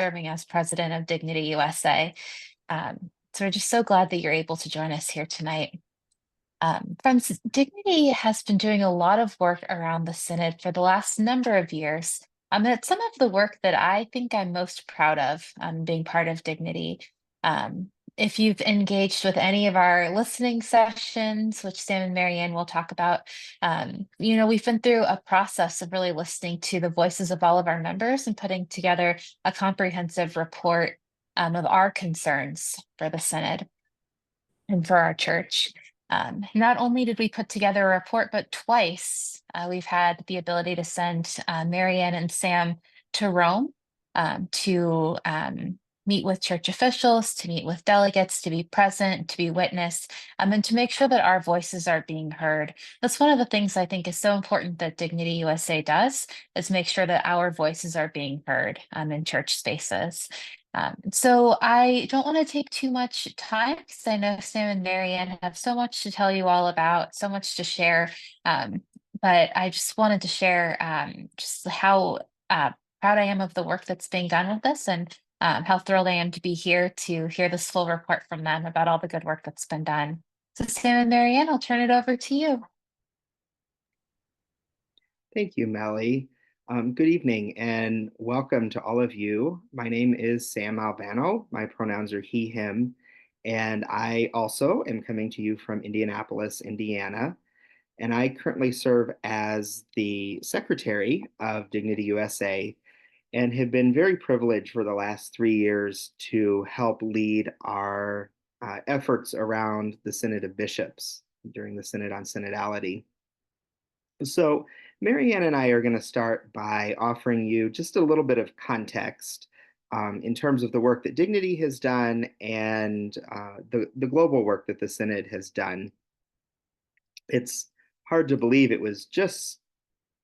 serving as president of Dignity USA. So we're just so glad that you're able to join us here tonight. Friends, Dignity has been doing a lot of work around the Synod for the last number of years. And it's some of the work that I think I'm most proud of being part of Dignity. Um, if you've engaged with any of our listening sessions, which Sam and Marianne will talk about, we've been through a process of really listening to the voices of all of our members and putting together a comprehensive report of our concerns for the Synod and for our church. Not only did we put together a report, but twice we've had the ability to send Marianne and Sam to Rome to meet with church officials, to meet with delegates, to be present, to be witness, and to make sure that our voices are being heard. That's one of the things I think is so important that Dignity USA does, is make sure that our voices are being heard in church spaces. So I don't want to take too much time because I know Sam and Marianne have so much to tell you all about, so much to share. But I just wanted to share just how proud I am of the work that's being done with this, and how thrilled I am to be here to hear this full report from them about all the good work that's been done. So Sam and Marianne, I'll turn it over to you. Thank you, Melly. Good evening and welcome to all of you. My name is Sam Albano. My pronouns are he, him, and I also am coming to you from Indianapolis, Indiana. And I currently serve as the secretary of Dignity USA and have been very privileged for the last 3 years to help lead our efforts around the Synod of Bishops during the Synod on Synodality. So, Marianne and I are going to start by offering you just a little bit of context in terms of the work that Dignity has done and the global work that the Synod has done. It's hard to believe it was just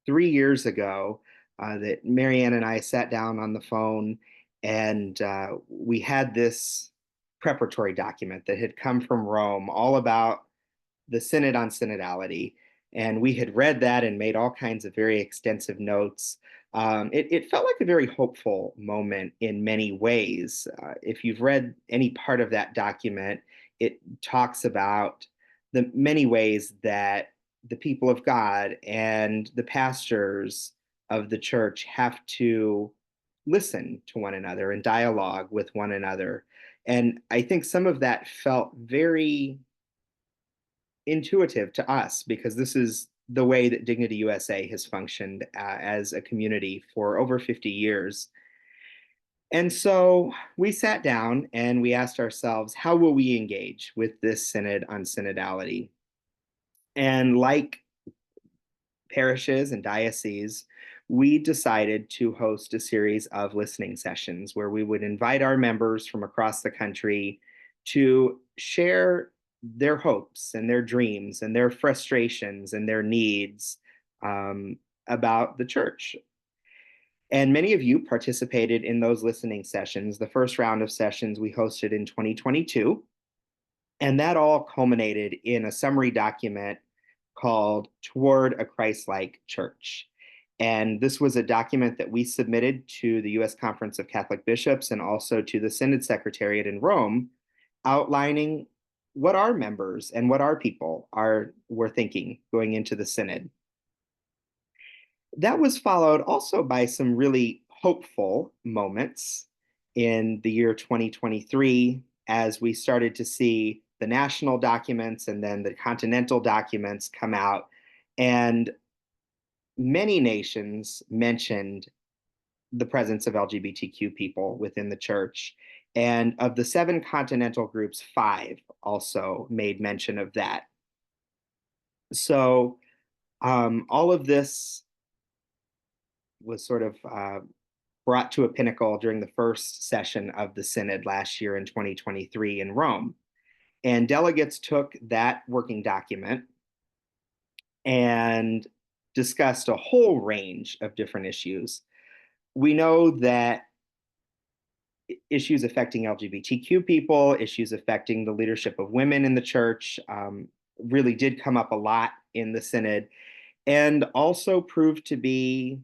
3 years ago that Marianne and I sat down on the phone and we had this preparatory document that had come from Rome all about the Synod on Synodality. And we had read that and made all kinds of very extensive notes. It felt like a very hopeful moment in many ways. If you've read any part of that document, it talks about the many ways that the people of God and the pastors of the church have to listen to one another and dialogue with one another. And I think some of that felt very intuitive to us because this is the way that Dignity USA has functioned as a community for over 50 years. And so we sat down and we asked ourselves, how will we engage with this synod on synodality? And like parishes and dioceses, we decided to host a series of listening sessions where we would invite our members from across the country to share their hopes and their dreams and their frustrations and their needs about the church. And many of you participated in those listening sessions. The first round of sessions we hosted in 2022. And that all culminated in a summary document called Toward a Christ-like Church. And this was a document that we submitted to the U.S. Conference of Catholic Bishops and also to the Synod Secretariat in Rome, outlining what our members and what our people were thinking going into the Synod. That was followed also by some really hopeful moments in the year 2023 as we started to see the national documents and then the continental documents come out. And many nations mentioned the presence of LGBTQ people within the church. And of the 7 continental groups, 5 also made mention of that. So all of this was sort of brought to a pinnacle during the first session of the Synod last year in 2023 in Rome. And delegates took that working document and discussed a whole range of different issues. We know that issues affecting LGBTQ people, issues affecting the leadership of women in the church, really did come up a lot in the Synod and also proved to be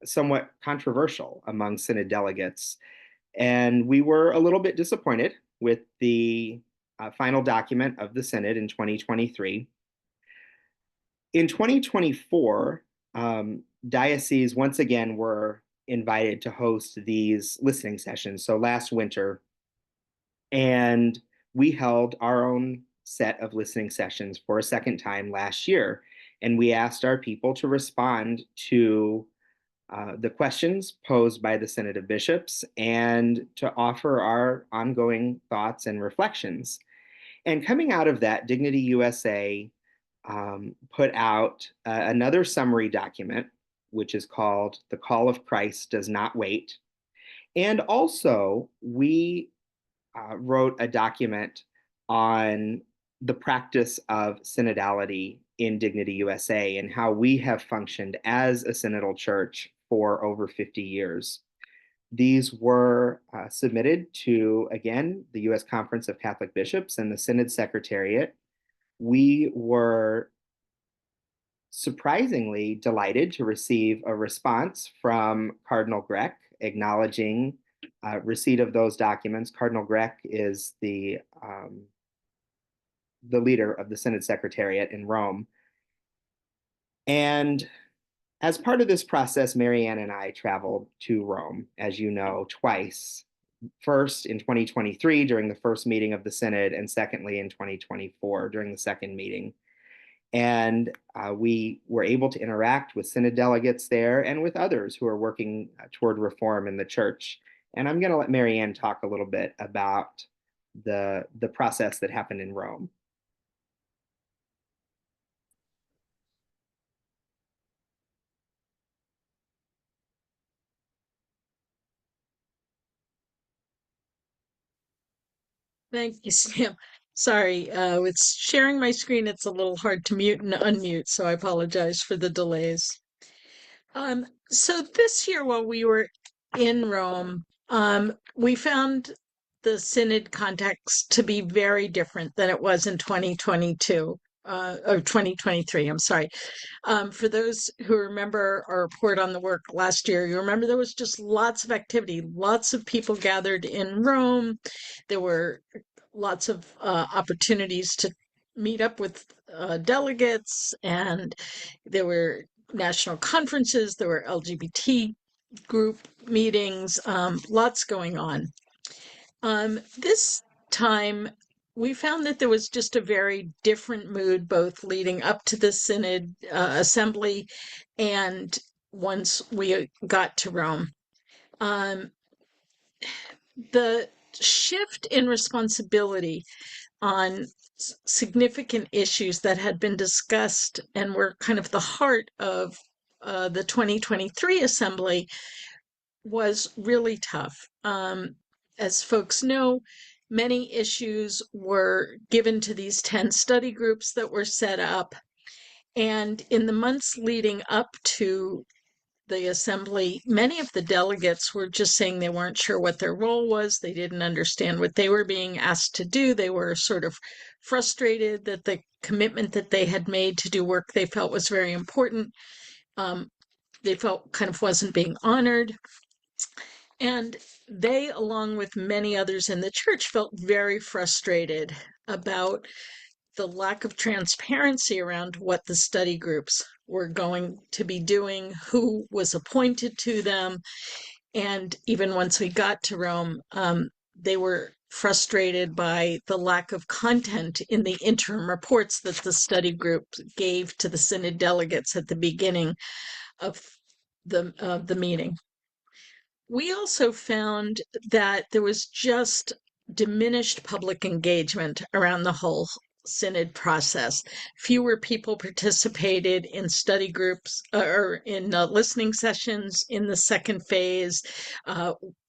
somewhat controversial among Synod delegates. And we were a little bit disappointed with the final document of the Synod in 2023. In 2024, dioceses once again were invited to host these listening sessions. So last winter, and we held our own set of listening sessions for a second time last year. And we asked our people to respond to the questions posed by the Synod of Bishops and to offer our ongoing thoughts and reflections. And coming out of that, Dignity USA put out another summary document, which is called The Call of Christ Does Not Wait. And also, we wrote a document on the practice of synodality in Dignity USA and how we have functioned as a synodal church for over 50 years. These were submitted to, again, the U.S. Conference of Catholic Bishops and the Synod Secretariat. We were surprisingly delighted to receive a response from Cardinal Grech acknowledging receipt of those documents. Cardinal Grech is the leader of the Synod Secretariat in Rome. And as part of this process, Marianne and I traveled to Rome, as you know, twice. First in 2023 during the first meeting of the Synod, and secondly in 2024 during the second meeting. And we were able to interact with Synod delegates there and with others who are working toward reform in the church. And I'm going to let Marianne talk a little bit about the process that happened in Rome. Thank you, Sam. Sorry, with sharing my screen, it's a little hard to mute and unmute, so I apologize for the delays. So this year, while we were in Rome, we found the Synod context to be very different than it was in 2022, or 2023, I'm sorry. For those who remember our report on the work last year, you remember there was just lots of activity, lots of people gathered in Rome. There were lots of opportunities to meet up with delegates, and there were national conferences, there were LGBT group meetings, lots going on. This time, we found that there was just a very different mood, both leading up to the Synod Assembly and once we got to Rome. The shift in responsibility on significant issues that had been discussed and were kind of the heart of the 2023 Assembly was really tough. As folks know, many issues were given to these 10 study groups that were set up. And in the months leading up to the assembly, many of the delegates were just saying they weren't sure what their role was. They didn't understand what they were being asked to do. They were sort of frustrated that the commitment that they had made to do work they felt was very important, they felt kind of wasn't being honored. And they, along with many others in the church, felt very frustrated about the lack of transparency around what the study groups were going to be doing, who was appointed to them. And even once we got to Rome, they were frustrated by the lack of content in the interim reports that the study group gave to the Synod delegates at the beginning of the meeting. We also found that there was just diminished public engagement around the whole Synod process. Fewer people participated in study groups or in listening sessions in the second phase,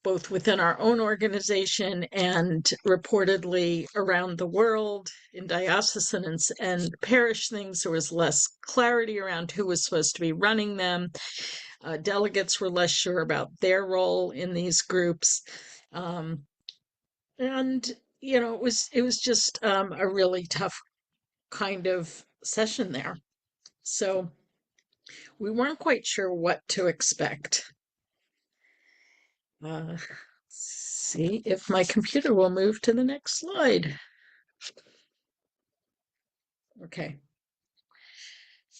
both within our own organization and reportedly around the world in diocesan and parish things. There was less clarity around who was supposed to be running them. Delegates were less sure about their role in these groups. And it was just a really tough kind of session there. So we weren't quite sure what to expect. see if my computer will move to the next slide. Okay.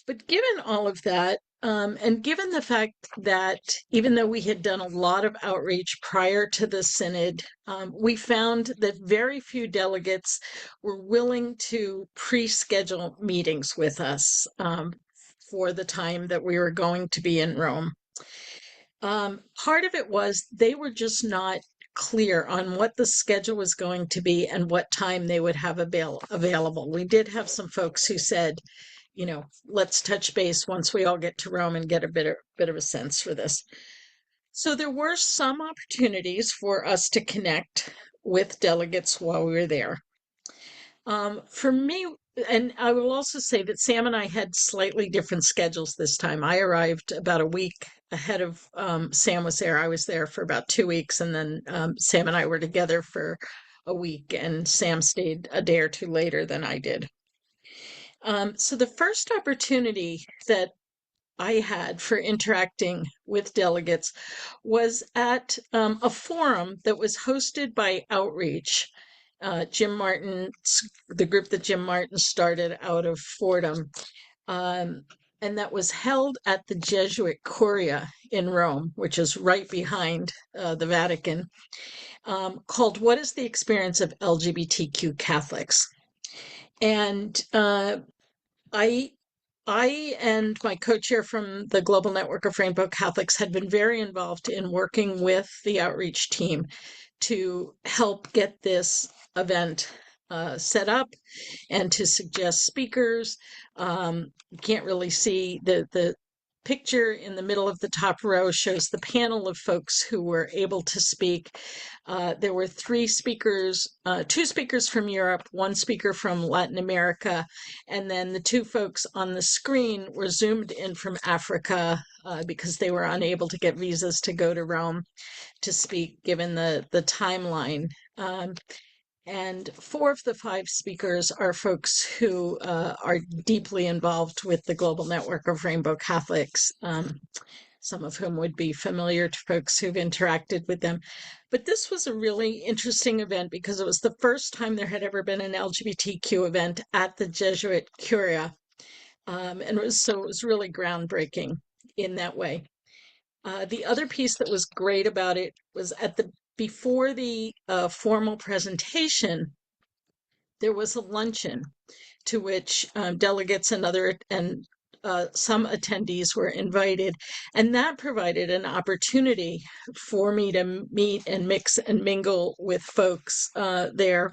But given all of that, and given the fact that even though we had done a lot of outreach prior to the synod, we found that very few delegates were willing to pre-schedule meetings with us for the time that we were going to be in Rome. Part of it was they were just not clear on what the schedule was going to be and what time they would have available. We did have some folks who said, let's touch base once we all get to Rome and get a bit of a sense for this. So there were some opportunities for us to connect with delegates while we were there. For me, and I will also say that Sam and I had slightly different schedules this time. I arrived about a week ahead of Sam was there. I was there for about 2 weeks, and then Sam and I were together for a week, and Sam stayed a day or two later than I did. So the first opportunity that I had for interacting with delegates was at a forum that was hosted by Outreach, Jim Martin's, the group that Jim Martin started out of Fordham, and that was held at the Jesuit Curia in Rome, which is right behind the Vatican, called "What is the Experience of LGBTQ Catholics?" And I and my co-chair from the Global Network of Rainbow Catholics had been very involved in working with the outreach team to help get this event set up and to suggest speakers. You can't really see the picture in the middle of the top row shows the panel of folks who were able to speak. There were 3 speakers, 2 speakers from Europe, 1 speaker from Latin America, and then the 2 folks on the screen were zoomed in from Africa because they were unable to get visas to go to Rome to speak given the timeline. And 4 of the 5 speakers are folks who are deeply involved with the Global Network of Rainbow Catholics, some of whom would be familiar to folks who've interacted with them. But this was a really interesting event because it was the first time there had ever been an LGBTQ event at the Jesuit Curia. And it was really groundbreaking in that way. The other piece that was great about it was before the formal presentation, there was a luncheon to which delegates and some attendees were invited, and that provided an opportunity for me to meet and mix and mingle with folks there.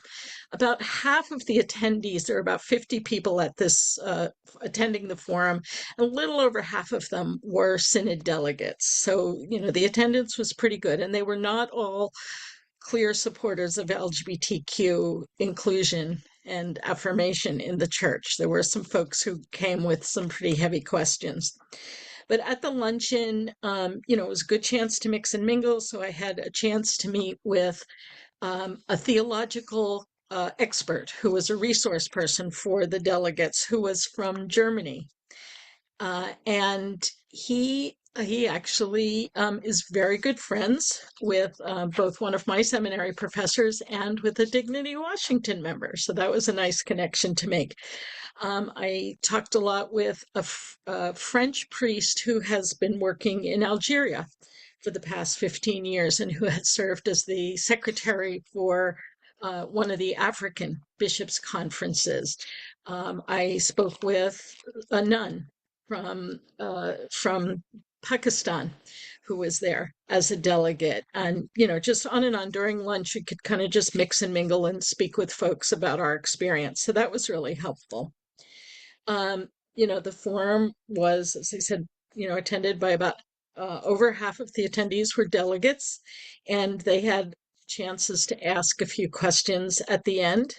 About half of the attendees, there are about 50 people at this attending the forum, a little over half of them were synod delegates. So, the attendance was pretty good, and they were not all clear supporters of LGBTQ inclusion and affirmation in the church. There were some folks who came with some pretty heavy questions. But at the luncheon, it was a good chance to mix and mingle. So I had a chance to meet with a theological expert who was a resource person for the delegates, who was from Germany. And he actually is very good friends with both one of my seminary professors and with a Dignity Washington member. So that was a nice connection to make. I talked a lot with a French priest who has been working in Algeria for the past 15 years and who had served as the secretary for one of the African bishops' conferences. I spoke with a nun from Pakistan who was there as a delegate, and just on and on. During lunch we could kind of just mix and mingle and speak with folks about our experience, so that was really helpful. The forum was, as I said, attended by about over half of the attendees were delegates, and they had chances to ask a few questions at the end,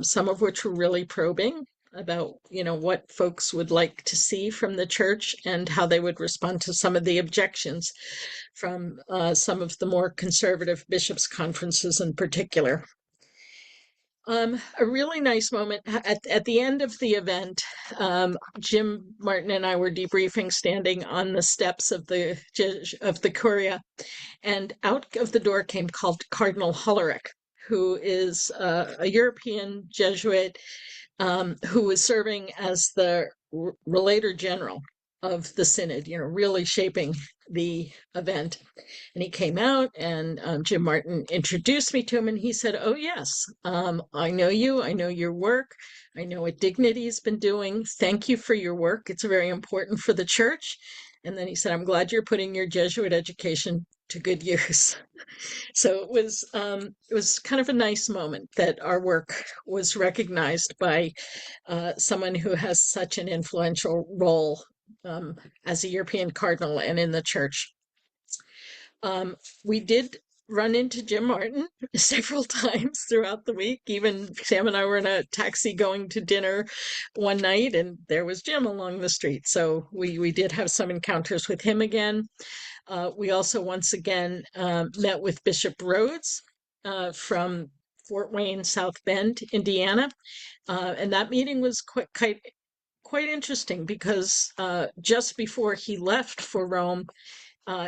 some of which were really probing about what folks would like to see from the church and how they would respond to some of the objections from some of the more conservative bishops' conferences in particular. A really nice moment at the end of the event. Jim Martin and I were debriefing, standing on the steps of the Curia, and out of the door came Cardinal Hollerich, who is a European Jesuit who was serving as the Relator General of the Synod, really shaping the event. And he came out, and Jim Martin introduced me to him, and he said, "Oh, yes, I know you. I know your work. I know what Dignity's been doing. Thank you for your work. It's very important for the church." And then he said, "I'm glad you're putting your Jesuit education to good use." So it was kind of a nice moment that our work was recognized by someone who has such an influential role as a European cardinal and in the church. We did run into Jim Martin several times throughout the week. Even Sam and I were in a taxi going to dinner one night, and there was Jim along the street. So we did have some encounters with him again. We also once again met with Bishop Rhodes from Fort Wayne, South Bend, Indiana. And that meeting was quite interesting because just before he left for Rome,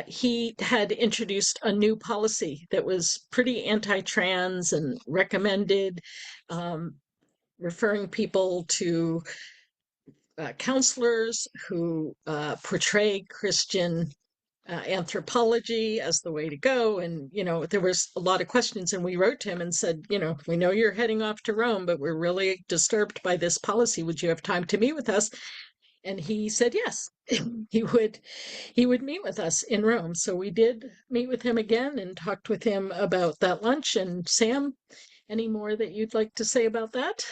he had introduced a new policy that was pretty anti-trans and recommended referring people to counselors who portray Christian anthropology as the way to go. And, there was a lot of questions, and we wrote to him and said, "We know you're heading off to Rome, but we're really disturbed by this policy. Would you have time to meet with us?" And he said yes. He would meet with us in Rome. So we did meet with him again and talked with him about that lunch. And Sam, any more that you'd like to say about that?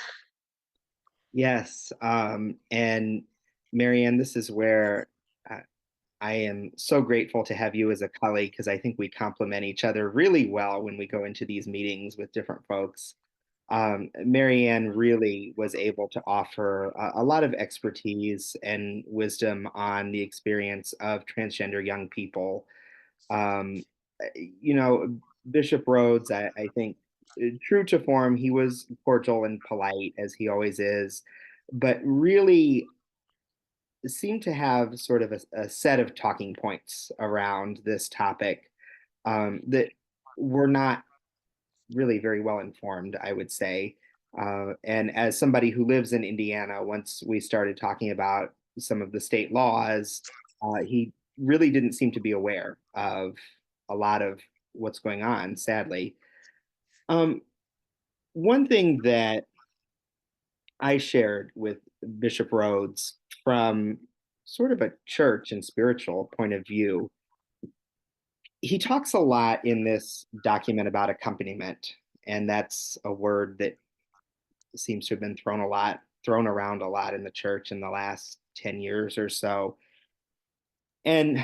Yes. And Marianne, this is where I am so grateful to have you as a colleague, because I think we complement each other really well when we go into these meetings with different folks. Marianne really was able to offer a lot of expertise and wisdom on the experience of transgender young people. Um, you know, Bishop Rhodes, I think, true to form, he was cordial and polite as he always is, but really seemed to have sort of a set of talking points around this topic that were not really very well informed, I would say. And as somebody who lives in Indiana, once we started talking about some of the state laws, he really didn't seem to be aware of a lot of what's going on, sadly. Um, One thing that I shared with Bishop Rhodes from sort of a church and spiritual point of view, he talks a lot in this document about accompaniment, and that's a word that seems to have been thrown around a lot in the church in the last 10 years or so. And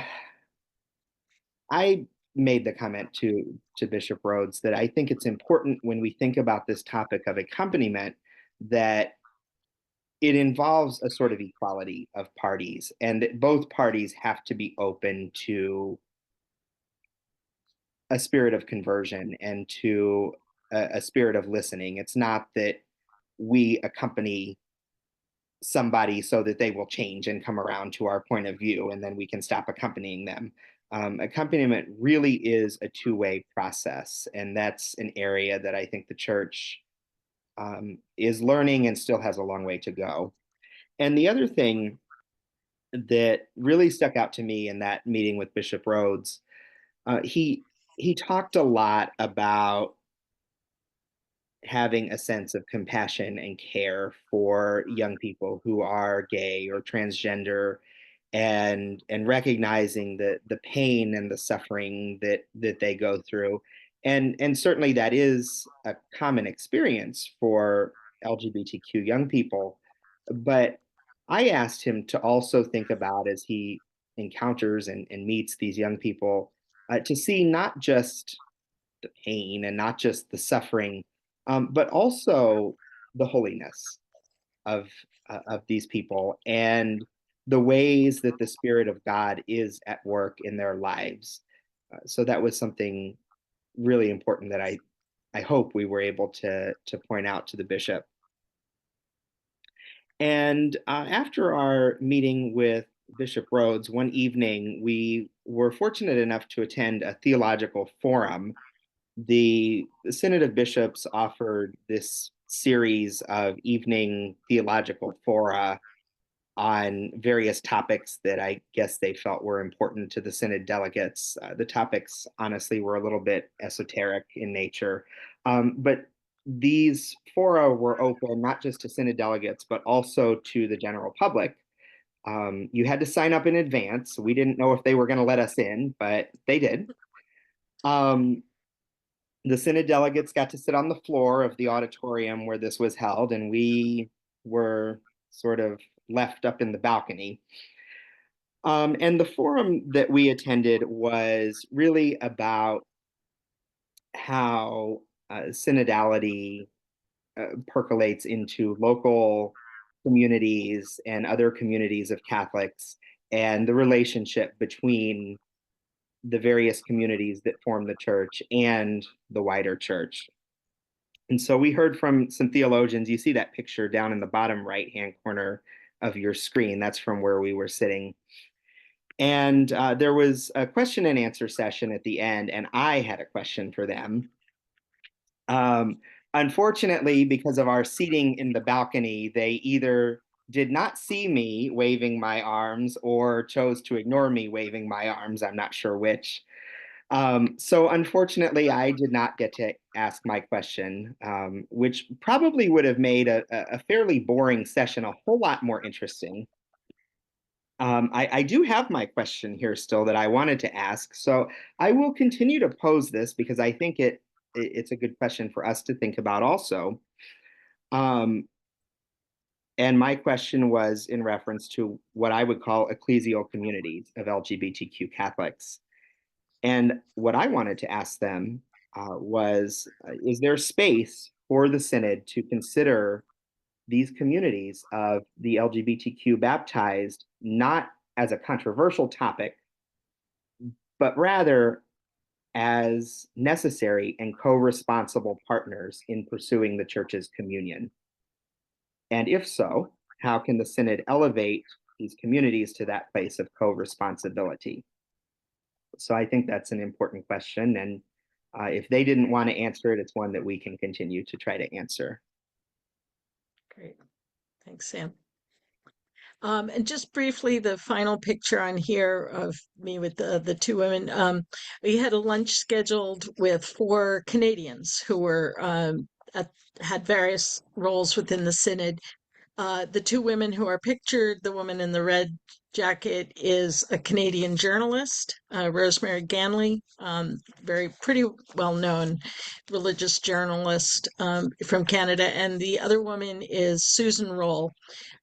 I made the comment to Bishop Rhodes that I think it's important when we think about this topic of accompaniment that it involves a sort of equality of parties, and that both parties have to be open to a spirit of conversion and to a spirit of listening. It's not that we accompany somebody so that they will change and come around to our point of view and then we can stop accompanying them. Accompaniment really is a two-way process, and that's an area that I think the church is learning and still has a long way to go. And the other thing that really stuck out to me in that meeting with Bishop Rhodes, he talked a lot about having a sense of compassion and care for young people who are gay or transgender, and recognizing the pain and the suffering that they go through. And certainly that is a common experience for LGBTQ young people. But I asked him to also think about, as he encounters and meets these young people, to see not just the pain and not just the suffering, but also the holiness of of these people and the ways that the Spirit of God is at work in their lives. So that was something really important that I I hope we were able to point out to the bishop. And after our meeting with Bishop Rhodes, one evening, we were fortunate enough to attend a theological forum. The Synod of Bishops offered this series of evening theological fora on various topics that I guess they felt were important to the Synod delegates. The topics, honestly, were a little bit esoteric in nature, but these fora were open not just to Synod delegates, but also to the general public. You had to sign up in advance. We didn't know if they were going to let us in, but they did. The Synod delegates got to sit on the floor of the auditorium where this was held, and we were sort of left up in the balcony. And the forum that we attended was really about how synodality percolates into local communities and other communities of Catholics, and the relationship between the various communities that form the church and the wider church. And so we heard from some theologians. You see that picture down in the bottom right-hand corner of your screen. That's from where we were sitting. And there was a question and answer session at the end, and I had a question for them. Unfortunately, because of our seating in the balcony, they either did not see me waving my arms or chose to ignore me waving my arms. I'm not sure which. So unfortunately, I did not get to ask my question, which probably would have made a fairly boring session a whole lot more interesting. I do have my question here still that I wanted to ask, so I will continue to pose this because I think it's a good question for us to think about also. And my question was in reference to what I would call ecclesial communities of LGBTQ Catholics. And what I wanted to ask them was, is there space for the Synod to consider these communities of the LGBTQ baptized not as a controversial topic, but rather as necessary and co-responsible partners in pursuing the church's communion? And if so, how can the Synod elevate these communities to that place of co-responsibility? So I think that's an important question. And if they didn't want to answer it, it's one that we can continue to try to answer. Great. Thanks, Sam. And just briefly, the final picture on here of me with the two women. We had a lunch scheduled with 4 Canadians who were had various roles within the Synod. The 2 women who are pictured, the woman in the red jacket is a Canadian journalist, Rosemary Ganley, pretty well-known religious journalist from Canada. And the other woman is Susan Roll,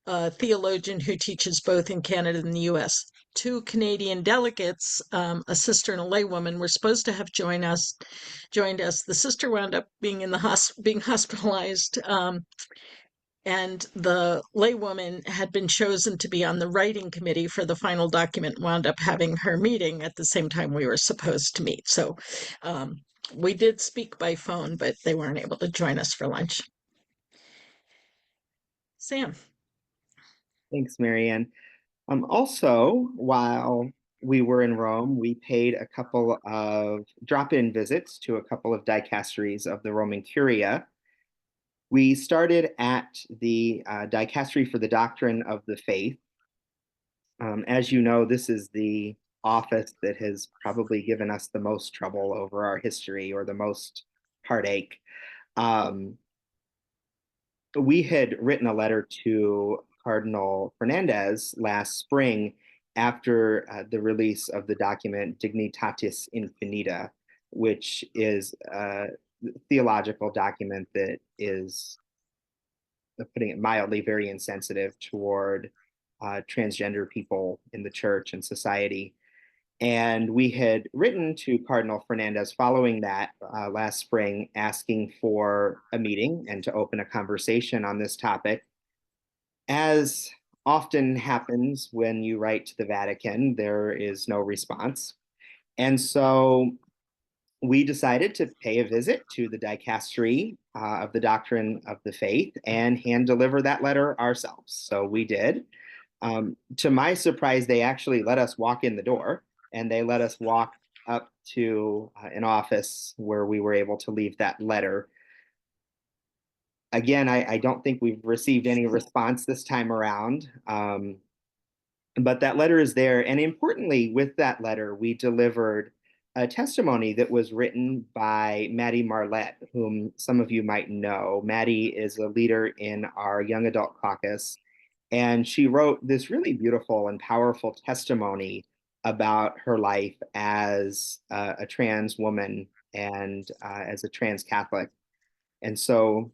a theologian who teaches both in Canada and the US. 2 Canadian delegates, a sister and a laywoman, were supposed to have joined us. The sister wound up being being hospitalized, and the laywoman had been chosen to be on the writing committee for the final document, wound up having her meeting at the same time we were supposed to meet. So we did speak by phone, but they weren't able to join us for lunch. Sam. Thanks, Marianne. Also, while we were in Rome, we paid a couple of drop-in visits to a couple of dicasteries of the Roman Curia. We started at the Dicastery for the Doctrine of the Faith. As you know, this is the office that has probably given us the most trouble over our history, or the most heartache. We had written a letter to Cardinal Fernandez last spring after the release of the document Dignitatis Infinita, which is a theological document that is, putting it mildly, very insensitive toward transgender people in the church and society. And we had written to Cardinal Fernandez following that last spring, asking for a meeting and to open a conversation on this topic. As often happens when you write to the Vatican, there is no response. And so we decided to pay a visit to the dicastery of the doctrine of the faith and hand deliver that letter ourselves. So we did. To my surprise, they actually let us walk in the door, and they let us walk up to an office where we were able to leave that letter. Again, I don't think we've received any response this time around, but that letter is there. And importantly, with that letter, we delivered a testimony that was written by Maddie Marlette, whom some of you might know. Maddie is a leader in our young adult caucus, and she wrote this really beautiful and powerful testimony about her life as a trans woman and as a trans Catholic. And so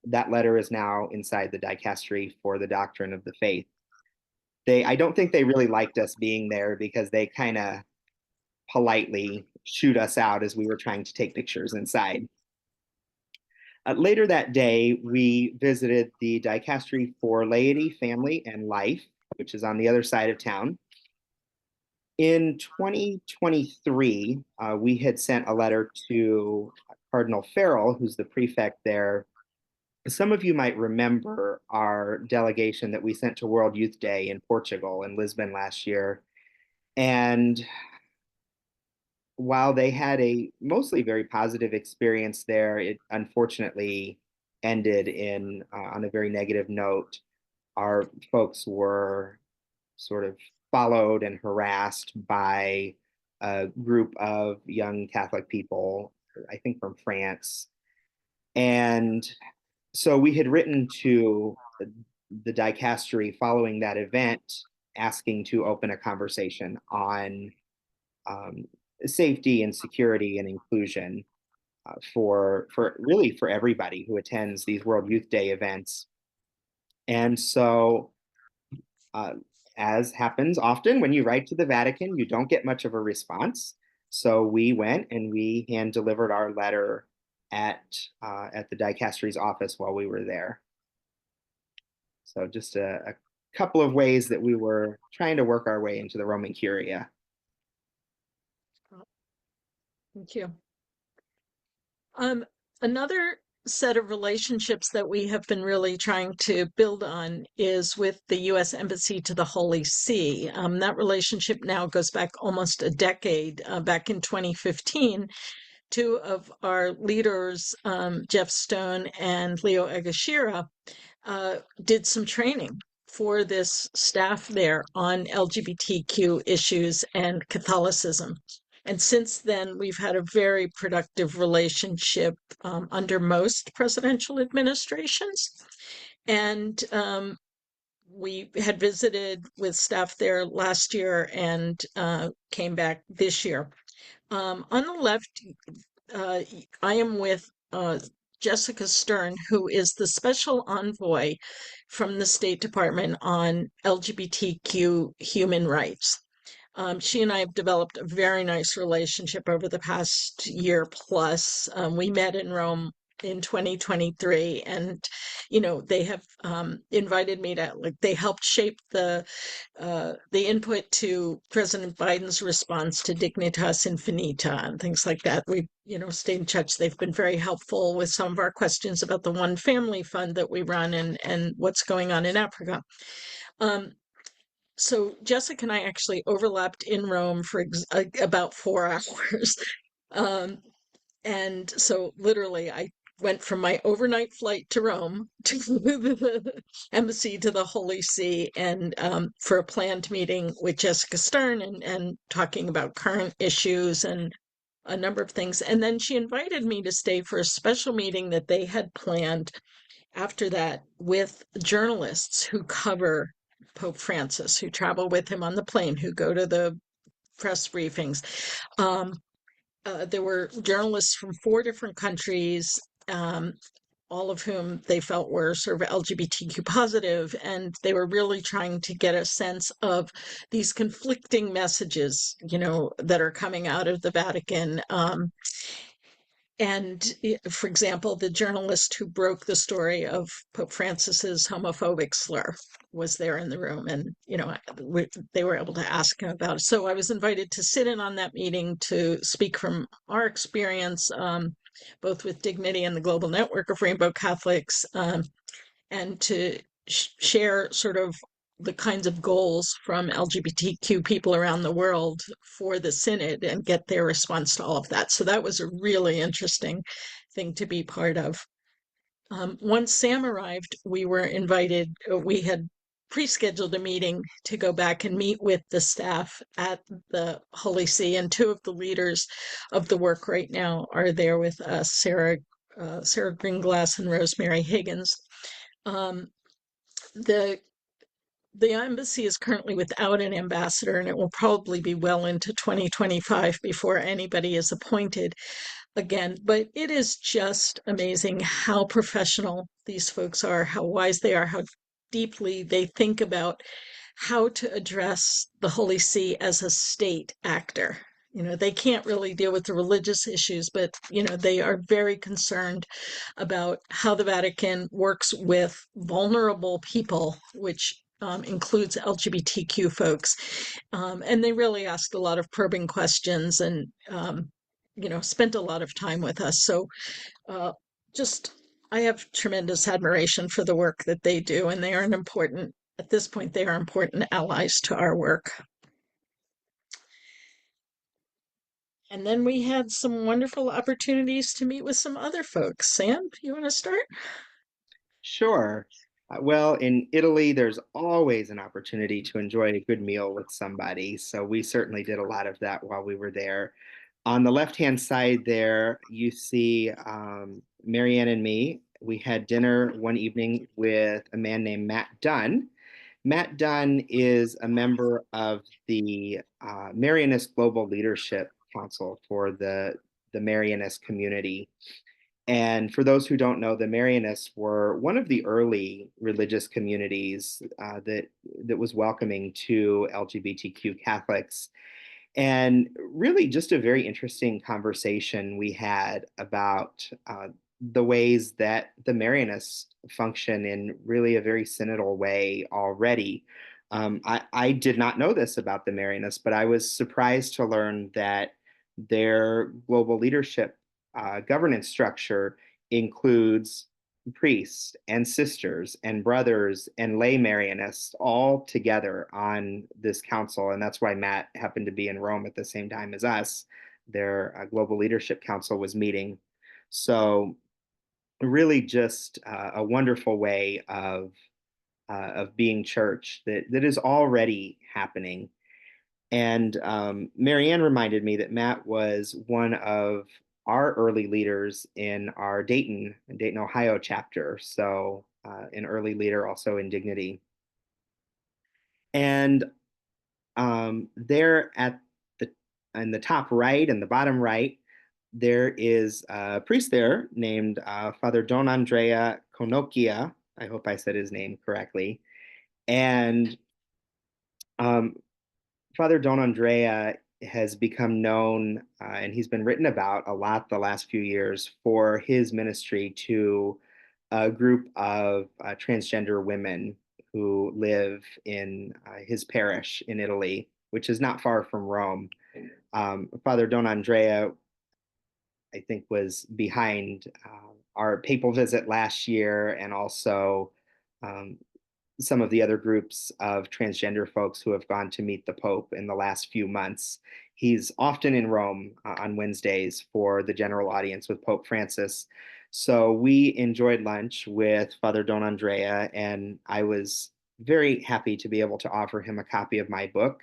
that letter is now inside the dicastery for the doctrine of the faith. I don't think they really liked us being there because they kind of politely shoot us out as we were trying to take pictures inside. Later that day, we visited the dicastery for laity, family, and life, which is on the other side of town. In 2023, we had sent a letter to Cardinal Farrell, who's the prefect there. Some of you might remember our delegation that we sent to World Youth Day in Portugal, in Lisbon last year. And while they had a mostly very positive experience there, it unfortunately ended on a very negative note. Our folks were sort of followed and harassed by a group of young Catholic people, I think from France. And so we had written to the dicastery following that event, asking to open a conversation on safety and security and inclusion for everybody who attends these World Youth Day events. And so, as happens often when you write to the Vatican, you don't get much of a response. So we went and we hand delivered our letter at the dicastery's office while we were there. So just a couple of ways that we were trying to work our way into the Roman Curia. Thank you. Another set of relationships that we have been really trying to build on is with the U.S. Embassy to the Holy See. That relationship now goes back almost a decade. Back in 2015, two of our leaders, Jeff Stone and Leo Egashira, did some training for this staff there on LGBTQ issues and Catholicism. And since then, we've had a very productive relationship under most presidential administrations. And we had visited with staff there last year and came back this year. On the left, I am with Jessica Stern, who is the special envoy from the State Department on LGBTQ human rights. She and I have developed a very nice relationship over the past year plus. We met in Rome in 2023, and they have invited me to, like, they helped shape the input to President Biden's response to Dignitas Infinita and things like that. We stayed in touch. They've been very helpful with some of our questions about the One Family Fund that we run and what's going on in Africa. So Jessica and I actually overlapped in Rome for about 4 hours. And so literally I went from my overnight flight to Rome to the embassy to the Holy See and for a planned meeting with Jessica Stern and talking about current issues and a number of things. And then she invited me to stay for a special meeting that they had planned after that with journalists who cover Pope Francis, who travel with him on the plane, who go to the press briefings. There were journalists from 4 different countries, all of whom they felt were sort of LGBTQ positive, and they were really trying to get a sense of these conflicting messages, that are coming out of the Vatican. And for example, the journalist who broke the story of Pope Francis's homophobic slur was there in the room, and they were able to ask him about it. So I was invited to sit in on that meeting to speak from our experience, both with Dignity and the Global Network of Rainbow Catholics, and to share sort of the kinds of goals from LGBTQ people around the world for the Synod and get their response to all of that. So that was a really interesting thing to be part of. Once Sam arrived, we were invited, we had pre-scheduled a meeting to go back and meet with the staff at the Holy See, and two of the leaders of the work right now are there with us, Sarah Greenglass and Rosemary Higgins. The embassy is currently without an ambassador, and it will probably be well into 2025 before anybody is appointed again. But it is just amazing how professional these folks are, how wise they are, how deeply they think about how to address the Holy See as a state actor. They can't really deal with the religious issues, but they are very concerned about how the Vatican works with vulnerable people, which includes LGBTQ folks. And they really asked a lot of probing questions, and spent a lot of time with us. So just I have tremendous admiration for the work that they do, and they are at this point, they are important allies to our work. And then we had some wonderful opportunities to meet with some other folks. Sam, you want to start? Sure. Well, in Italy, there's always an opportunity to enjoy a good meal with somebody. So we certainly did a lot of that while we were there. On the left-hand side there, you see Marianne and me. We had dinner one evening with a man named Matt Dunn. Matt Dunn is a member of the Marianist Global Leadership Council for the Marianist community. And for those who don't know, the Marianists were one of the early religious communities that was welcoming to LGBTQ Catholics. And really just a very interesting conversation we had about the ways that the Marianists function in really a very synodal way already. I did not know this about the Marianists, but I was surprised to learn that their global leadership governance structure includes priests and sisters and brothers and lay Marianists all together on this council. And that's why Matt happened to be in Rome at the same time as us. Their global leadership council was meeting. So really just a wonderful way of being church that is already happening. And Marianne reminded me that Matt was one of our early leaders in our Dayton, Ohio chapter. So an early leader also in Dignity. And there in the top right and the bottom right, there is a priest there named Father Don Andrea Conocchia. I hope I said his name correctly. And Father Don Andrea has become known, and he's been written about a lot the last few years for his ministry to a group of transgender women who live in his parish in Italy, which is not far from Rome. Father Don Andrea, I think, was behind our papal visit last year, and also some of the other groups of transgender folks who have gone to meet the Pope in the last few months. He's often in Rome on Wednesdays for the general audience with Pope Francis. So we enjoyed lunch with Father Don Andrea, and I was very happy to be able to offer him a copy of my book.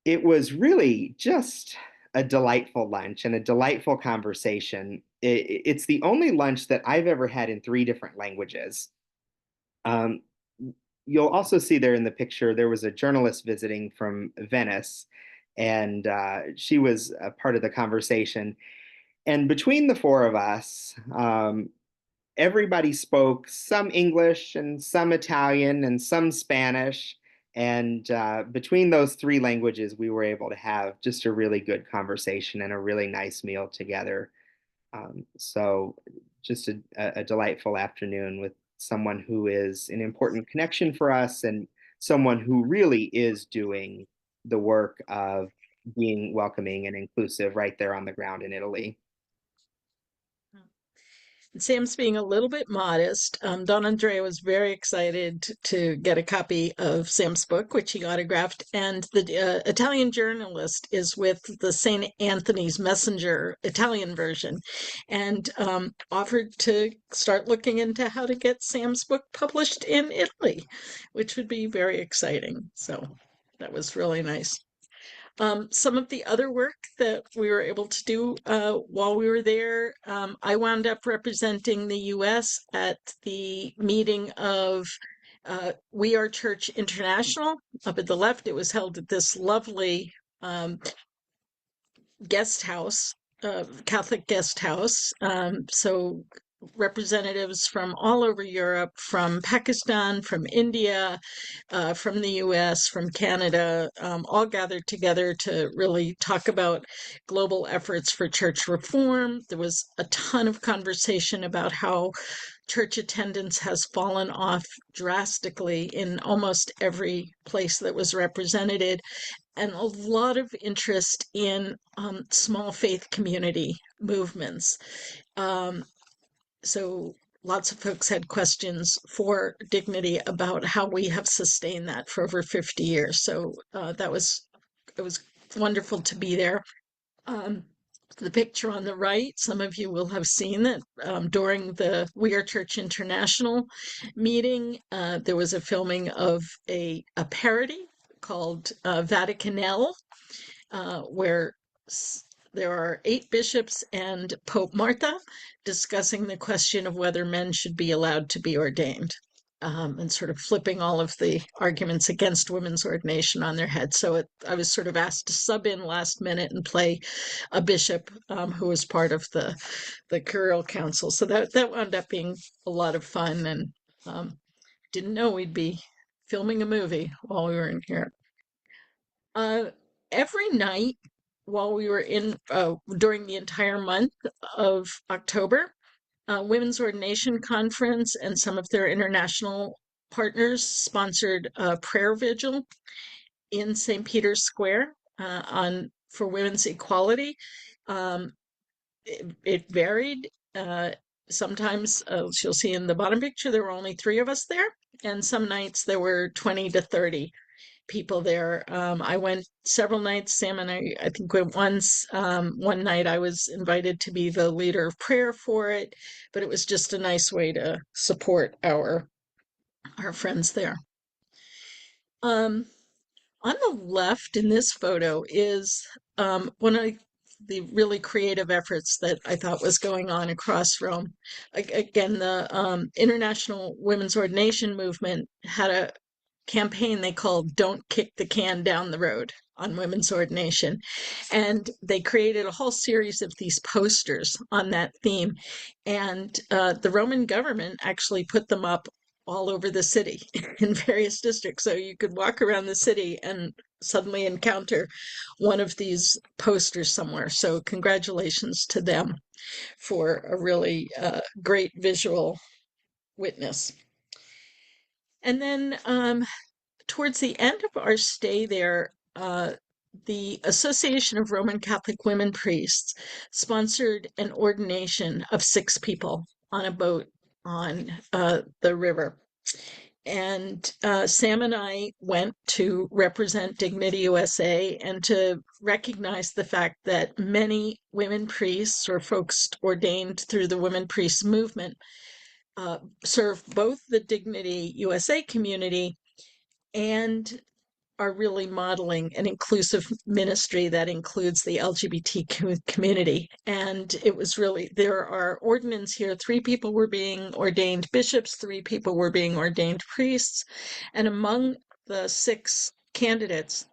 It was really just a delightful lunch and a delightful conversation. It's the only lunch that I've ever had in 3 different languages. You'll also see there in the picture, there was a journalist visiting from Venice, and she was a part of the conversation. And between the 4 of us, everybody spoke some English and some Italian and some Spanish. And between those 3 languages, we were able to have just a really good conversation and a really nice meal together. So just a delightful afternoon with someone who is an important connection for us and someone who really is doing the work of being welcoming and inclusive right there on the ground in Italy. Sam's being a little bit modest. Don Andrea was very excited to get a copy of Sam's book, which he autographed. And the Italian journalist is with the St. Anthony's Messenger Italian version and offered to start looking into how to get Sam's book published in Italy, which would be very exciting. So that was really nice. Some of the other work that we were able to do while we were there, I wound up representing the US at the meeting of We Are Church International. Up at the left, it was held at this lovely guest house, Catholic guest house. So representatives from all over Europe, from Pakistan, from India, from the US, from Canada, all gathered together to really talk about global efforts for church reform. There was a ton of conversation about how church attendance has fallen off drastically in almost every place that was represented, and a lot of interest in small faith community movements. So lots of folks had questions for Dignity about how we have sustained that for over 50 years. So it was wonderful to be there. The picture on the right, some of you will have seen that during the We Are Church International meeting, there was a filming of a parody called Vaticanelle, where there are 8 bishops and Pope Martha discussing the question of whether men should be allowed to be ordained, and sort of flipping all of the arguments against women's ordination on their head. So I was sort of asked to sub in last minute and play a bishop who was part of the curial council. So that wound up being a lot of fun, and didn't know we'd be filming a movie while we were in here. Every night while we were in during the entire month of October, Women's Ordination Conference and some of their international partners sponsored a prayer vigil in St. Peter's Square for women's equality. It varied. Sometimes, you'll see in the bottom picture, there were only 3 of us there, and some nights there were 20 to 30 people there. I went several nights. Sam and I think went once. One night I was invited to be the leader of prayer for it, but it was just a nice way to support our friends there. On the left in this photo is one of the really creative efforts that I thought was going on across Rome. Again, the International Women's Ordination Movement had a campaign they called "Don't Kick the Can Down the Road" on women's ordination, and they created a whole series of these posters on that theme, and the Roman government actually put them up all over the city in various districts, so you could walk around the city and suddenly encounter one of these posters somewhere. So congratulations to them for a really great visual witness. And then towards the end of our stay there, the Association of Roman Catholic Women Priests sponsored an ordination of 6 people on a boat on the river. And Sam and I went to represent Dignity USA and to recognize the fact that many women priests or folks ordained through the women priests movement serve both the Dignity USA community and are really modeling an inclusive ministry that includes the LGBT community. And it was really, there are ordinands here. 3 people were being ordained bishops, 3 people were being ordained priests. And among the 6 candidates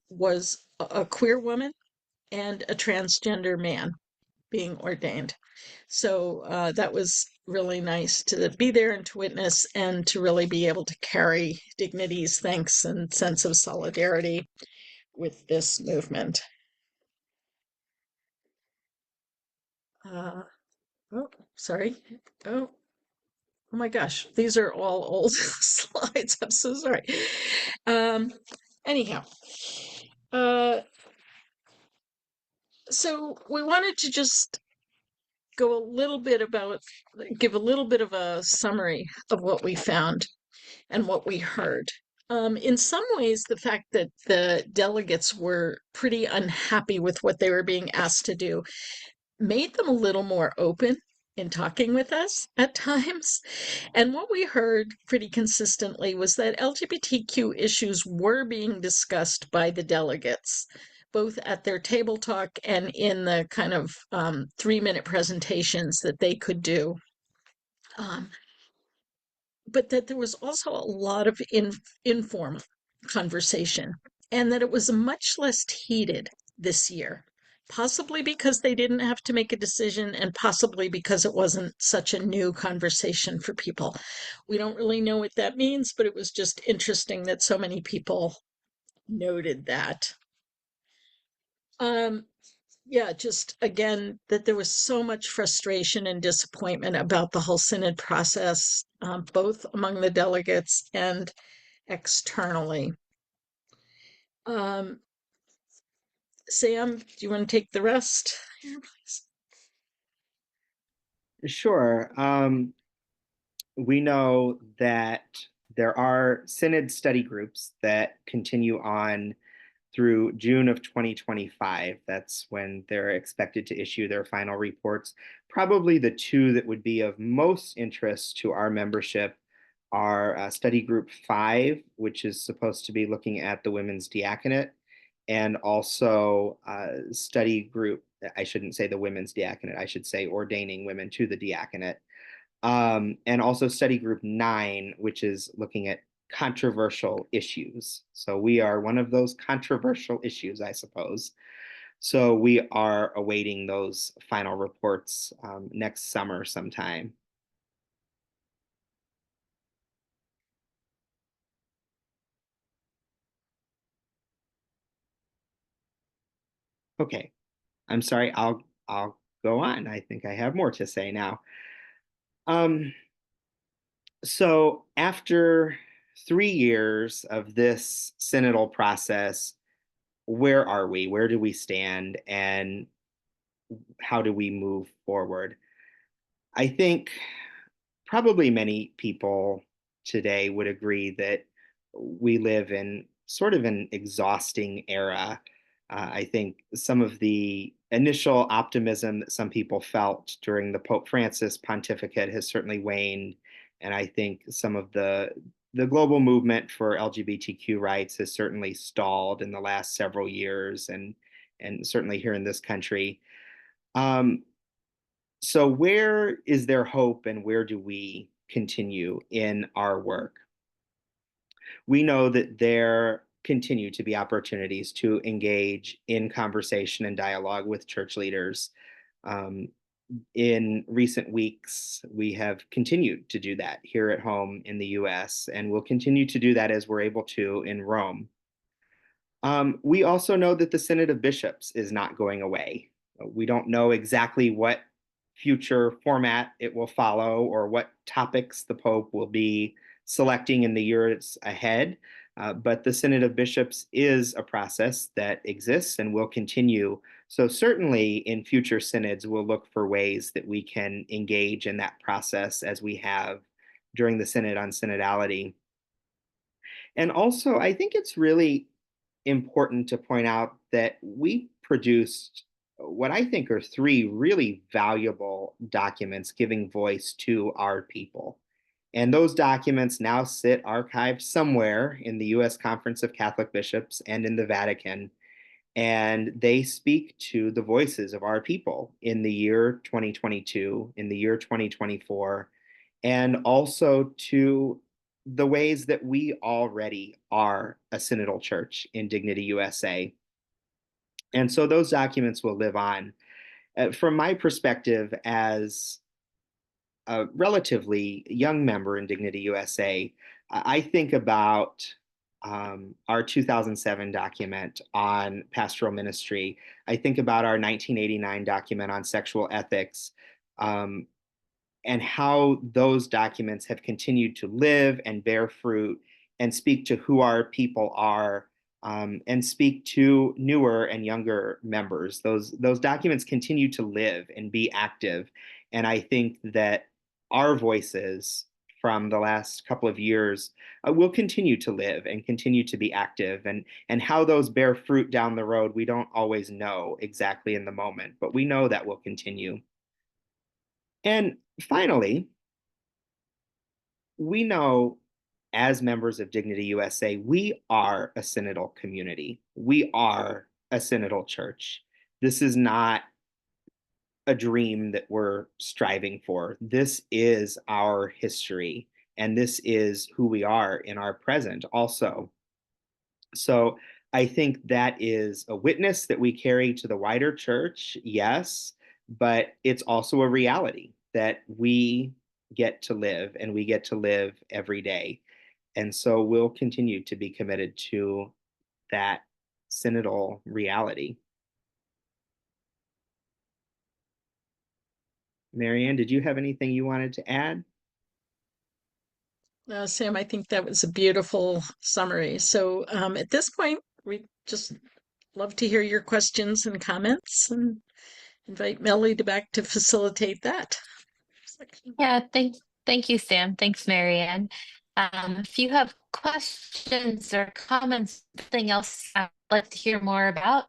was a queer woman and a transgender man being ordained. So that was really nice to be there and to witness and to really be able to carry Dignity's thanks and sense of solidarity with this movement. Uh, oh, sorry. Oh, oh my gosh, these are all old slides. I'm so sorry. Um, anyhow, uh, so we wanted to just go a little bit about, give a little bit of a summary of what we found and what we heard. In some ways, the fact that the delegates were pretty unhappy with what they were being asked to do made them a little more open in talking with us at times. And what we heard pretty consistently was that LGBTQ issues were being discussed by the delegates, both at their table talk and in the kind of 3-minute presentations that they could do. But that there was also a lot of informal conversation, and that it was much less heated this year, possibly because they didn't have to make a decision, and possibly because it wasn't such a new conversation for people. We don't really know what that means, but it was just interesting that so many people noted that. Yeah, just again, that there was so much frustration and disappointment about the whole synod process, both among the delegates and externally. Um, Sam, do you want to take the rest here, please? Sure. We know that there are synod study groups that continue on through June of 2025. That's when they're expected to issue their final reports. Probably the two that would be of most interest to our membership are Study Group 5, which is supposed to be looking at the women's diaconate, and also Study Group, I shouldn't say the women's diaconate, I should say ordaining women to the diaconate. And also Study Group 9, which is looking at controversial issues. So we are one of those controversial issues, I suppose. So we are awaiting those final reports next summer sometime. Okay, I'm sorry, I'll go on. I think I have more to say now. So after 3 years of this synodal process, where are we? Where do we stand? And how do we move forward? I think probably many people today would agree that we live in sort of an exhausting era. I think some of the initial optimism that some people felt during the Pope Francis pontificate has certainly waned, and I think some of the global movement for LGBTQ rights has certainly stalled in the last several years, and certainly here in this country. Um, so where is there hope and where do we continue in our work? We know that there continue to be opportunities to engage in conversation and dialogue with church leaders. Um, in recent weeks, we have continued to do that here at home in the US, and we'll continue to do that as we're able to in Rome. We also know that the Synod of Bishops is not going away. We don't know exactly what future format it will follow or what topics the Pope will be selecting in the years ahead. But the Synod of Bishops is a process that exists and will continue. So, certainly in future synods, we'll look for ways that we can engage in that process as we have during the Synod on Synodality. And also, I think it's really important to point out that we produced what I think are three really valuable documents giving voice to our people. And those documents now sit archived somewhere in the US Conference of Catholic Bishops and in the Vatican. And they speak to the voices of our people in the year 2022, in the year 2024, and also to the ways that we already are a synodal church in Dignity USA. And so those documents will live on. From my perspective as a relatively young member in Dignity USA, I think about our 2007 document on pastoral ministry. I think about our 1989 document on sexual ethics, and how those documents have continued to live and bear fruit and speak to who our people are, and speak to newer and younger members. Those documents continue to live and be active. And I think that our voices from the last couple of years will continue to live and continue to be active. And how those bear fruit down the road, we don't always know exactly in the moment, but we know that will continue. And finally, we know as members of Dignity USA, we are a synodal community. We are a synodal church. This is not a dream that we're striving for. This is our history, and this is who we are in our present also. So I think that is a witness that we carry to the wider church, yes, but it's also a reality that we get to live, and we get to live every day. And so we'll continue to be committed to that synodal reality. Marianne, did you have anything you wanted to add? Sam, I think that was a beautiful summary. So at this point, we just love to hear your questions and comments, and invite Melly back to facilitate that section. Yeah, thank you, Sam. Thanks, Marianne. If you have questions or comments, something else I'd like to hear more about,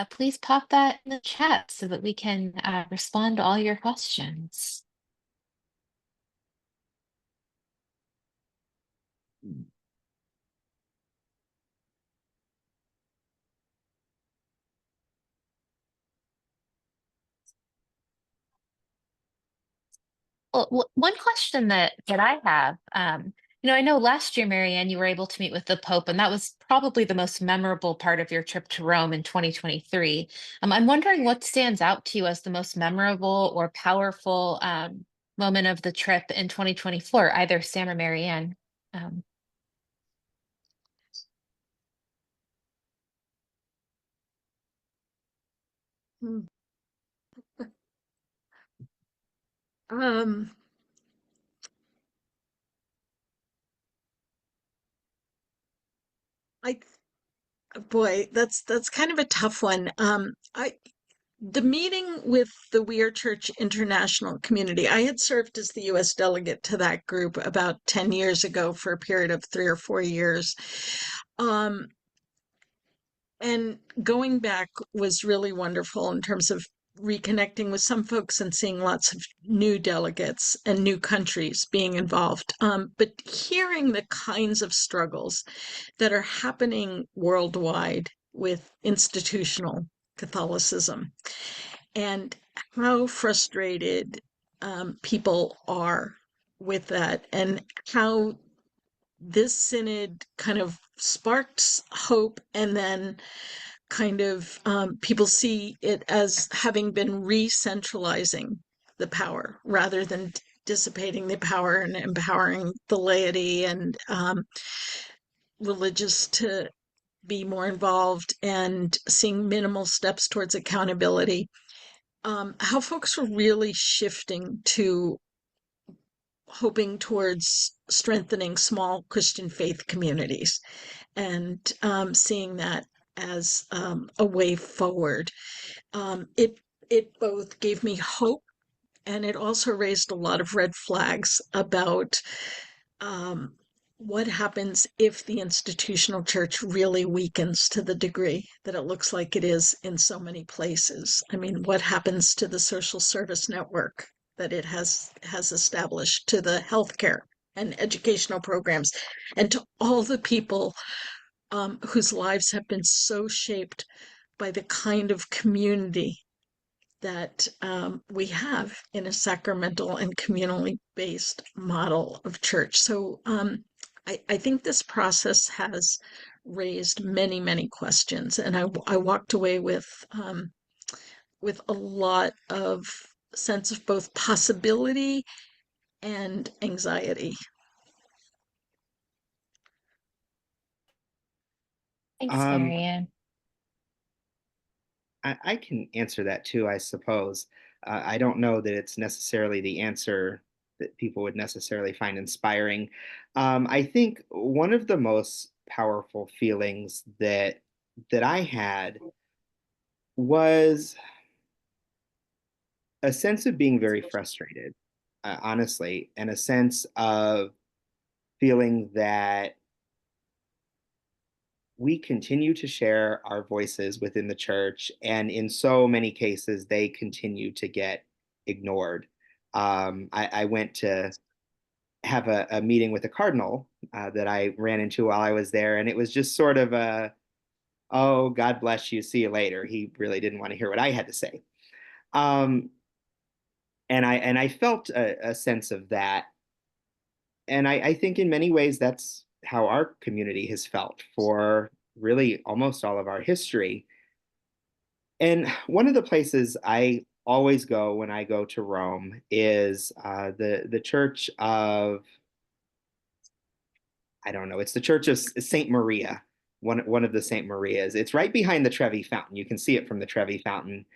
please pop that in the chat so that we can respond to all your questions. Well, one question that I have, I know last year, Marianne, you were able to meet with the Pope, and that was probably the most memorable part of your trip to Rome in 2023. I'm wondering what stands out to you as the most memorable or powerful moment of the trip in 2024, either Sam or Marianne. Um, Hmm. Um, I Boy, that's kind of a tough one. The meeting with the We Are Church International community, I had served as the U.S. delegate to that group about 10 years ago for a period of 3 or 4 years. Um, and going back was really wonderful in terms of reconnecting with some folks and seeing lots of new delegates and new countries being involved. But hearing the kinds of struggles that are happening worldwide with institutional Catholicism, and how frustrated people are with that, and how this synod kind of sparks hope, and then kind of people see it as having been re-centralizing the power rather than dissipating the power and empowering the laity and religious to be more involved, and seeing minimal steps towards accountability. How folks were really shifting to hoping towards strengthening small Christian faith communities, and seeing that as a way forward. It both gave me hope, and it also raised a lot of red flags about um, what happens if the institutional church really weakens to the degree that it looks like it is in so many places. I mean, what happens to the social service network that it has established, to the healthcare and educational programs, and to all the people whose lives have been so shaped by the kind of community that we have in a sacramental and communally based model of church. So I think this process has raised many, many questions, and I walked away with a lot of sense of both possibility and anxiety. Thanks, Um, Marianne. I can answer that too, I suppose. I don't know that it's necessarily the answer that people would necessarily find inspiring. I think one of the most powerful feelings that I had was a sense of being very frustrated, honestly, and a sense of feeling that we continue to share our voices within the church, and in so many cases, they continue to get ignored. I went to have a meeting with a cardinal that I ran into while I was there, and it was just sort of a, oh, God bless you, see you later. He really didn't want to hear what I had to say. Um, and I felt a sense of that. And I think in many ways that's how our community has felt for really almost all of our history. And one of the places I always go when I go to Rome is the Church of, I don't know, it's the Church of Saint Maria, one of the Saint Marias. It's right behind the Trevi Fountain. You can see it from the Trevi Fountain.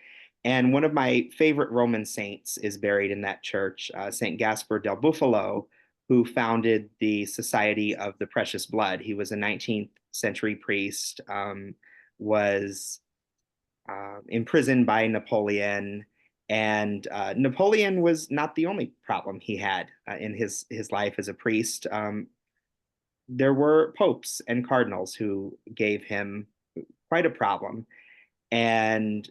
And one of my favorite Roman saints is buried in that church, Saint Gaspar del Bufalo, who founded the Society of the Precious Blood. He was a 19th century priest, was imprisoned by Napoleon. And Napoleon was not the only problem he had in his life as a priest. There were popes and cardinals who gave him quite a problem. And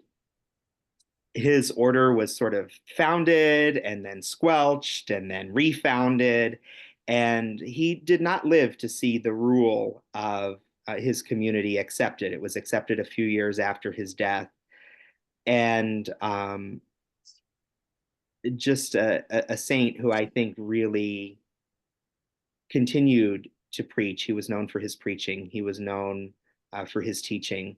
his order was sort of founded and then squelched and then refounded. And he did not live to see the rule of his community accepted. It was accepted a few years after his death. And just a saint who I think really continued to preach. He was known for his preaching, he was known for his teaching,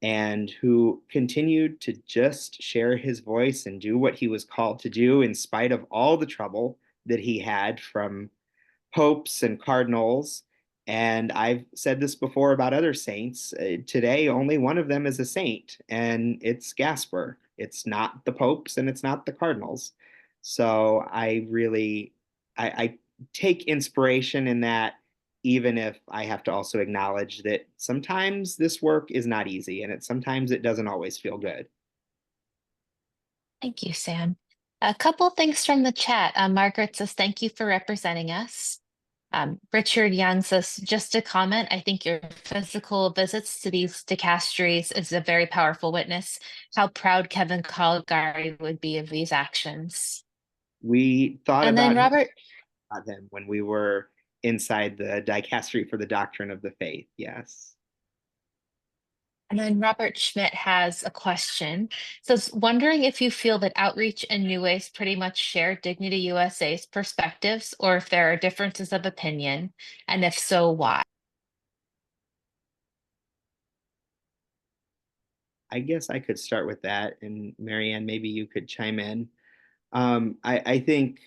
and who continued to just share his voice and do what he was called to do in spite of all the trouble that he had from popes and cardinals. And I've said this before about other saints. Today, only one of them is a saint, and it's Gaspar. It's not the popes and it's not the cardinals. So I take inspiration in that, even if I have to also acknowledge that sometimes this work is not easy and sometimes it doesn't always feel good. Thank you, Sam. A couple things from the chat. Margaret says, thank you for representing us. Richard Young says, just a comment, I think your physical visits to these dicasteries is a very powerful witness. How proud Kevin Caligari would be of these actions. We thought And then Robert, about him when we were inside the dicastery for the doctrine of the faith. Yes. and then Robert Schmidt has a question. Says, wondering if you feel that outreach and New Ways pretty much share Dignity USA's perspectives, or if there are differences of opinion, and if so, why? I guess I could start with that, and Marianne, maybe you could chime in. I think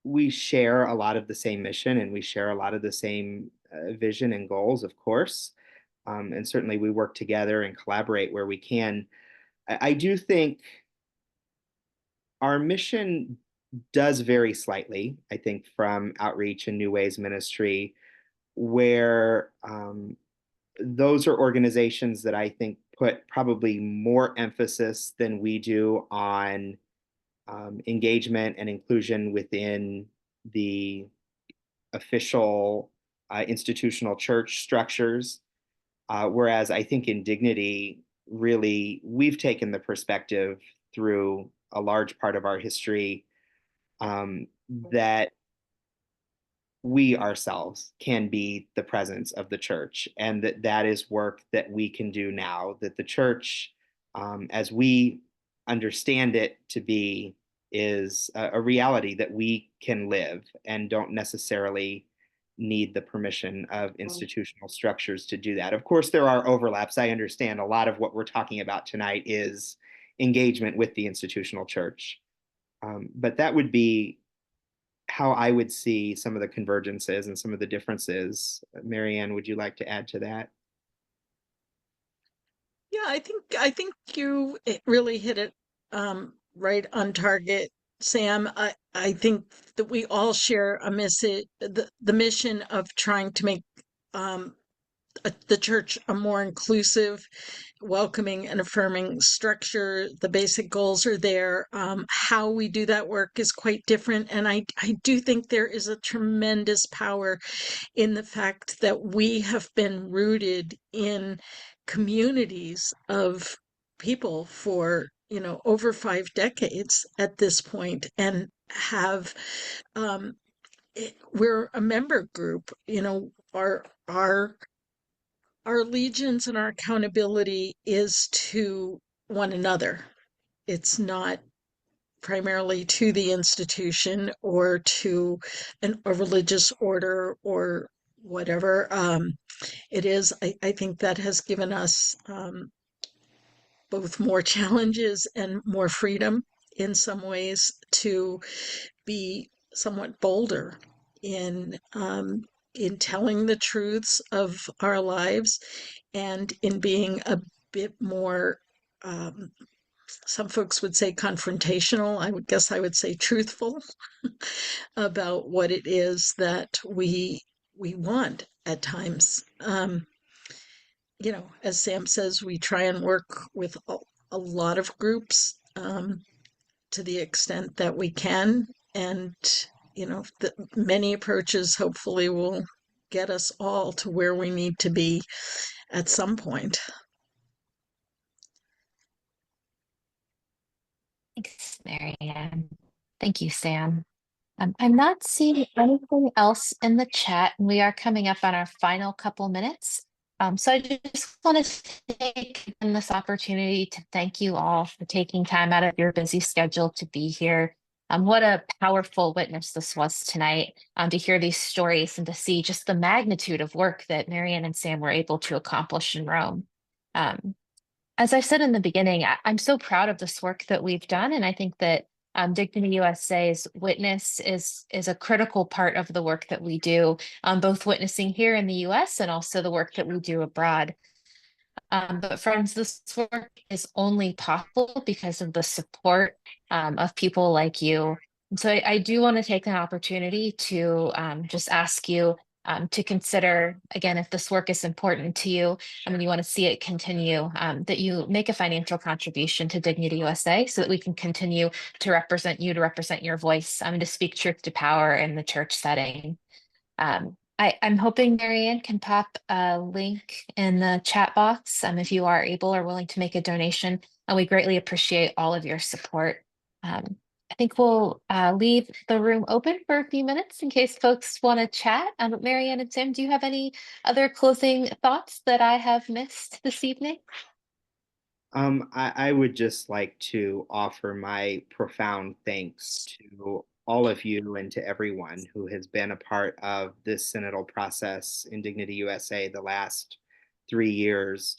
we share a lot of the same mission and we share a lot of the same vision and goals, of course. And certainly we work together and collaborate where we can. I do think our mission does vary slightly, I think, from outreach and New Ways Ministry, where those are organizations that I think put probably more emphasis than we do on engagement and inclusion within the official institutional church structures. Whereas I think in Dignity, really, we've taken the perspective through a large part of our history that we ourselves can be the presence of the church, and that is work that we can do now, that the church, as we understand it to be, is a reality that we can live and don't necessarily need the permission of institutional structures to do that. Of course, there are overlaps. I understand a lot of what we're talking about tonight is engagement with the institutional church. But that would be how I would see some of the convergences and some of the differences. Marianne, would you like to add to that? Yeah, I think you really hit it right on target, Sam. I think that we all share a message, the mission of trying to make um, the church a more inclusive, welcoming, and affirming structure. The basic goals are there. How we do that work is quite different, and I do think there is a tremendous power in the fact that we have been rooted in communities of people for over 5 decades at this point, and have we're a member group. Our allegiance and our accountability is to one another. It's not primarily to the institution or to a religious order or whatever. I think that has given us both more challenges and more freedom in some ways to be somewhat bolder in telling the truths of our lives, and in being a bit more, um, some folks would say confrontational. I would guess I would say truthful about what it is that we want at times. As Sam says, we try and work with a lot of groups to the extent that we can, and many approaches hopefully will get us all to where we need to be at some point. Thanks, Marianne. Thank you, Sam. I'm not seeing anything else in the chat, and we are coming up on our final couple minutes. So I just want to take this opportunity to thank you all for taking time out of your busy schedule to be here. What a powerful witness this was tonight, to hear these stories and to see just the magnitude of work that Marianne and Sam were able to accomplish in Rome. Um, as I said in the beginning, I'm so proud of this work that we've done, and I think that Dignity USA's witness is a critical part of the work that we do, both witnessing here in the US and also the work that we do abroad. But friends, this work is only possible because of the support of people like you. And so I do want to take an opportunity to just ask you to consider, again, if this work is important to you, and you want to see it continue, that you make a financial contribution to Dignity USA so that we can continue to represent you, to represent your voice, to speak truth to power in the church setting. I'm hoping Marianne can pop a link in the chat box if you are able or willing to make a donation. And we greatly appreciate all of your support. I think we'll leave the room open for a few minutes in case folks want to chat. Marianne and Sam, do you have any other closing thoughts that I have missed this evening? I would just like to offer my profound thanks to all of you and to everyone who has been a part of this synodal process in Dignity USA the last 3 years.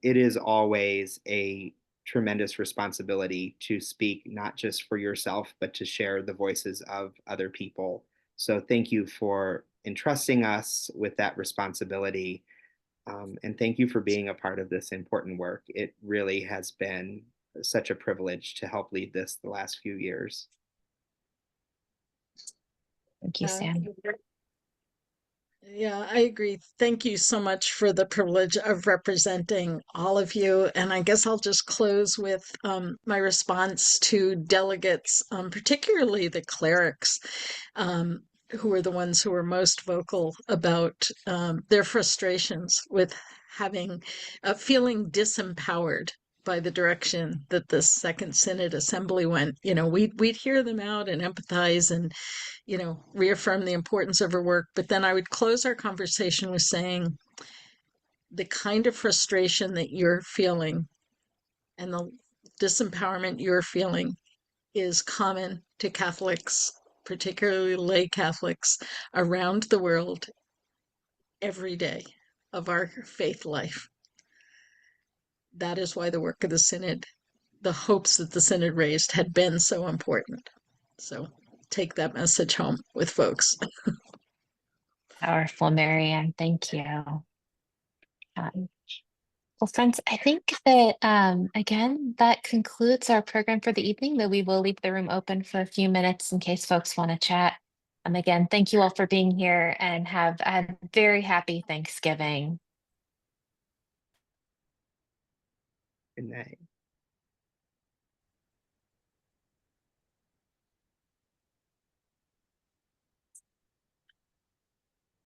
It is always a tremendous responsibility to speak not just for yourself, but to share the voices of other people. So thank you for entrusting us with that responsibility. And thank you for being a part of this important work. It really has been such a privilege to help lead this the last few years. Thank you, Sam. Yeah, I agree. Thank you so much for the privilege of representing all of you. And I guess I'll just close with my response to delegates, particularly the clerics, who are the ones who are most vocal about their frustrations with feeling disempowered by the direction that the Second Synod Assembly went. We'd hear them out and empathize and reaffirm the importance of her work. But then I would close our conversation with saying the kind of frustration that you're feeling and the disempowerment you're feeling is common to Catholics, particularly lay Catholics around the world every day of our faith life. That is why the work of the Synod, the hopes that the Synod raised, had been so important. So take that message home with folks. Powerful, Marianne. Thank you. Well, friends, I think that again, that concludes our program for the evening, though we will leave the room open for a few minutes in case folks want to chat. Again, thank you all for being here and have a very happy Thanksgiving. Good night.